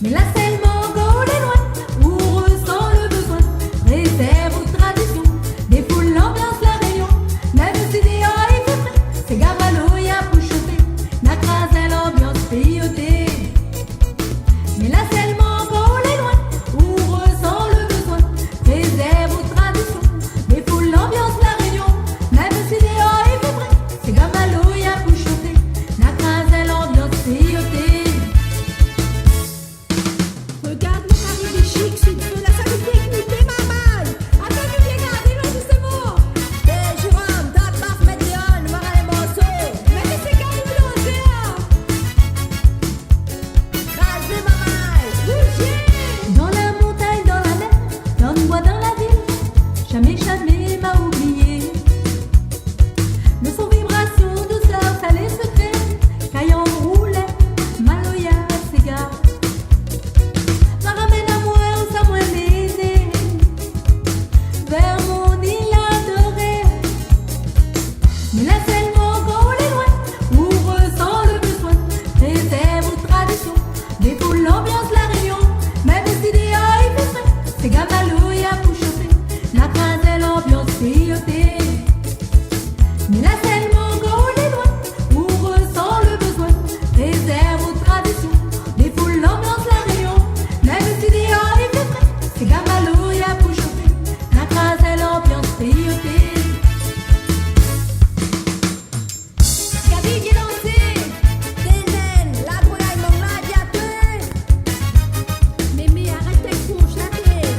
Mais là seulement Gaulle est loin, où ressent le besoin, réserve aux traditions, défoule l'ambiance la réunion, même si dehors il fait frais, c'est gamalo y'a pour chauffer, n'a crasé l'ambiance payoté. Mais là seulement Gaulle est loin, où ressent le besoin, réserve aux traditions, défoule l'ambiance la réunion, même si dehors il fait frais, c'est gamalo y'a pour chauffer, n'a crasé l'ambiance payoté. Regarde le carré chic, c'est de la salle technique des mamans. Attends, tu viens garder l'eau justement. Eh, Jérôme, t'as pas fait médiane, voir les morceaux. Mais qu'est-ce que c'est l'océan? Crasez maman. Bouger. Dans la montagne, dans la mer, dans le bois, dans la ville, jamais m'a oublié. De son vibration, douceur, salé, secret, caillant roulait, maloya, cigare. Ça ramène à moi, où ça moins l'aider, vers mon île adorée. Mais là seulement Gaulle est loin, où ressent le besoin, réserve aux traditions, défoule l'ambiance la réunion, même si dehors il fait frais, c'est gamalo y'a pour chauffer, la crasé l'ambiance payoté. Mais là seulement Gaulle est loin, où ressent le besoin, réserve aux traditions, défoule l'ambiance la réunion, même si dehors il fait frais, c'est gamalo y'a pour chauffer, la crasé l'ambiance payoté. Gabi, viens danser. Ténen, la boulaye mon la diatée. Mémé, arrête tes couches, la tête.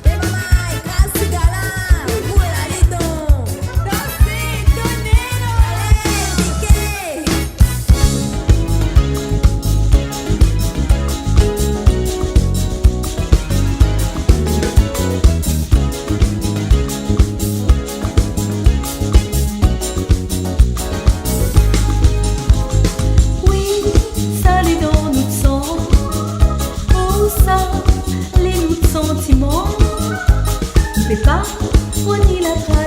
Eh maman, crasse gala. Voilà les dons. Danser, donnez. Allez, piquez. Oui, ça les dans notre sang. Oh ça, les nous sentiments. Ne fais pas, on y la trace.